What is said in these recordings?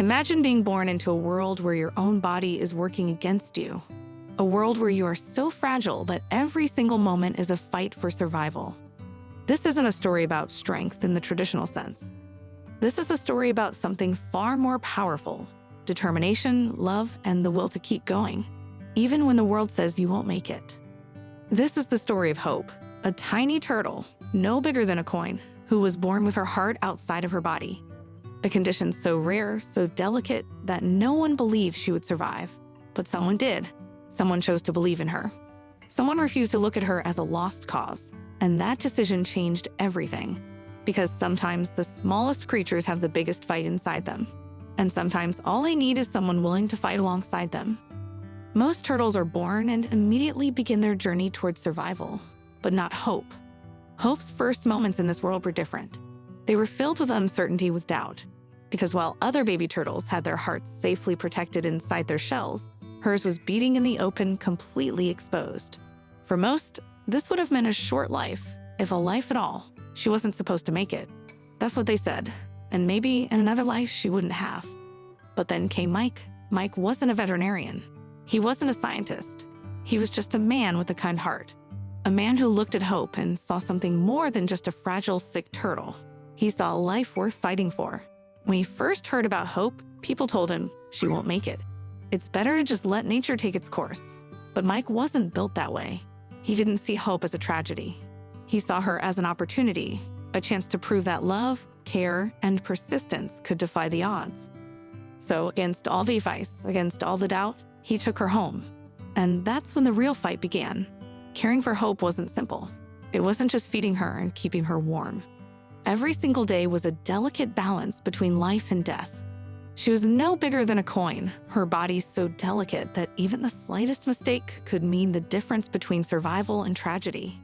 Imagine being born into a world where your own body is working against you. A world where you are so fragile that every single moment is a fight for survival. This isn't a story about strength in the traditional sense. This is a story about something far more powerful: determination, love, and the will to keep going, even when the world says you won't make it. This is the story of Hope, a tiny turtle, no bigger than a coin, who was born with her heart outside of her body. A condition so rare, so delicate, that no one believed she would survive. But someone did. Someone chose to believe in her. Someone refused to look at her as a lost cause. And that decision changed everything. Because sometimes the smallest creatures have the biggest fight inside them. And sometimes all they need is someone willing to fight alongside them. Most turtles are born and immediately begin their journey towards survival, but not Hope. Hope's first moments in this world were different. They were filled with uncertainty, with doubt. Because while other baby turtles had their hearts safely protected inside their shells, hers was beating in the open, completely exposed. For most, this would have meant a short life, if a life at all. She wasn't supposed to make it. That's what they said. And maybe in another life she wouldn't have. But then came Mike. Mike wasn't a veterinarian. He wasn't a scientist. He was just a man with a kind heart. A man who looked at Hope and saw something more than just a fragile, sick turtle. He saw a life worth fighting for. When he first heard about Hope, people told him she won't make it. It's better to just let nature take its course. But Mike wasn't built that way. He didn't see Hope as a tragedy. He saw her as an opportunity, a chance to prove that love, care, and persistence could defy the odds. So against all the advice, against all the doubt, he took her home. And that's when the real fight began. Caring for Hope wasn't simple. It wasn't just feeding her and keeping her warm. Every single day was a delicate balance between life and death. She was no bigger than a coin, her body so delicate that even the slightest mistake could mean the difference between survival and tragedy.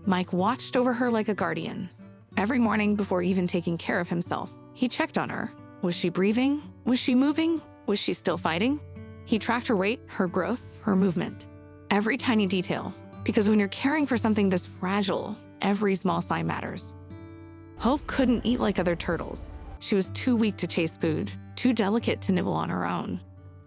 Mike watched over her like a guardian. Every morning, before even taking care of himself, he checked on her. Was she breathing? Was she moving? Was she still fighting? He tracked her weight, her growth, her movement. Every tiny detail, because when you're caring for something this fragile, every small sign matters. Hope couldn't eat like other turtles. She was too weak to chase food, too delicate to nibble on her own.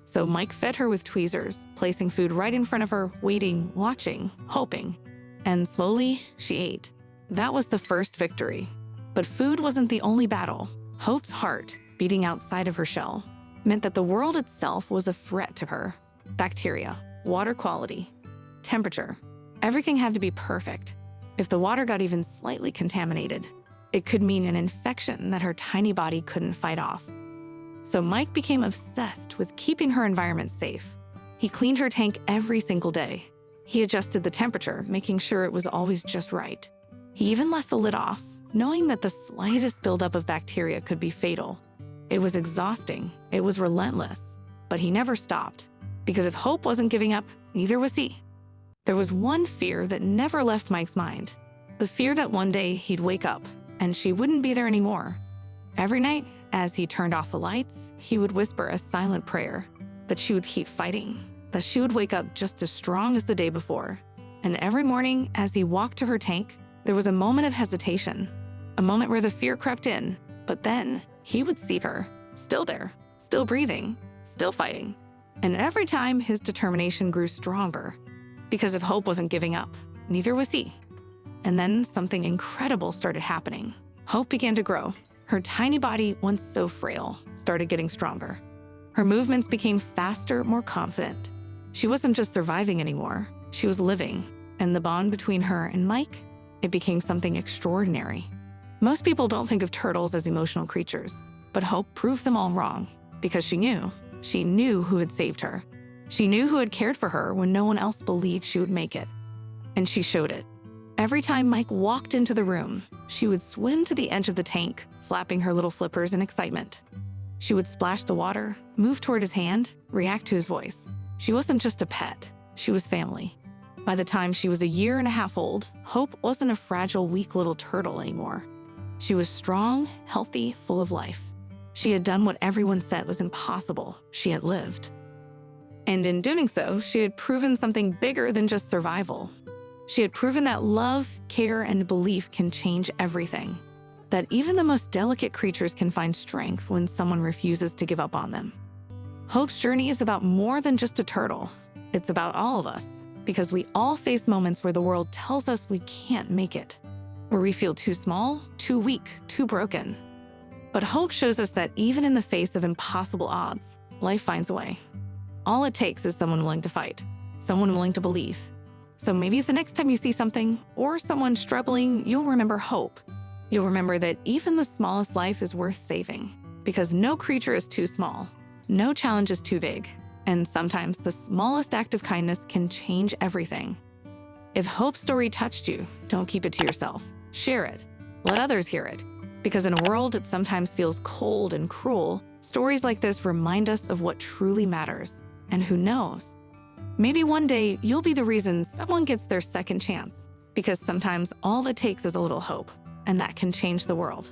So Mike fed her with tweezers, placing food right in front of her, waiting, watching, hoping. And slowly, she ate. That was the first victory. But food wasn't the only battle. Hope's heart, beating outside of her shell, meant that the world itself was a threat to her. Bacteria, water quality, temperature. Everything had to be perfect. If the water got even slightly contaminated, it could mean an infection that her tiny body couldn't fight off. So Mike became obsessed with keeping her environment safe. He cleaned her tank every single day. He adjusted the temperature, making sure it was always just right. He even left the lid off, knowing that the slightest buildup of bacteria could be fatal. It was exhausting. It was relentless. But he never stopped, because if Hope wasn't giving up, neither was he. There was one fear that never left Mike's mind. The fear that one day he'd wake up and she wouldn't be there anymore. Every night, as he turned off the lights, he would whisper a silent prayer that she would keep fighting, that she would wake up just as strong as the day before. And every morning, as he walked to her tank, there was a moment of hesitation, a moment where the fear crept in, but then he would see her, still there, still breathing, still fighting. And every time, his determination grew stronger, because if Hope wasn't giving up, neither was he. And then something incredible started happening. Hope began to grow. Her tiny body, once so frail, started getting stronger. Her movements became faster, more confident. She wasn't just surviving anymore, she was living. And the bond between her and Mike, it became something extraordinary. Most people don't think of turtles as emotional creatures, but Hope proved them all wrong, because she knew who had saved her. She knew who had cared for her when no one else believed she would make it. And she showed it. Every time Mike walked into the room, she would swim to the edge of the tank, flapping her little flippers in excitement. She would splash the water, move toward his hand, react to his voice. She wasn't just a pet, she was family. By the time she was 1.5 years old, Hope wasn't a fragile, weak little turtle anymore. She was strong, healthy, full of life. She had done what everyone said was impossible. She had lived. And in doing so, she had proven something bigger than just survival. She had proven that love, care, and belief can change everything. that even the most delicate creatures can find strength when someone refuses to give up on them. Hope's journey is about more than just a turtle. It's about all of us, because we all face moments where the world tells us we can't make it, where we feel too small, too weak, too broken. But hope shows us that even in the face of impossible odds, life finds a way. All it takes is someone willing to fight, someone willing to believe. So maybe the next time you see something or someone struggling, you'll remember hope. You'll remember that even the smallest life is worth saving, because no creature is too small, no challenge is too big, and sometimes the smallest act of kindness can change everything. If Hope's story touched you, don't keep it to yourself. Share it. Let others hear it. Because in a world that sometimes feels cold and cruel, stories like this remind us of what truly matters. And who knows? Maybe one day you'll be the reason someone gets their second chance, because sometimes all it takes is a little hope, and that can change the world.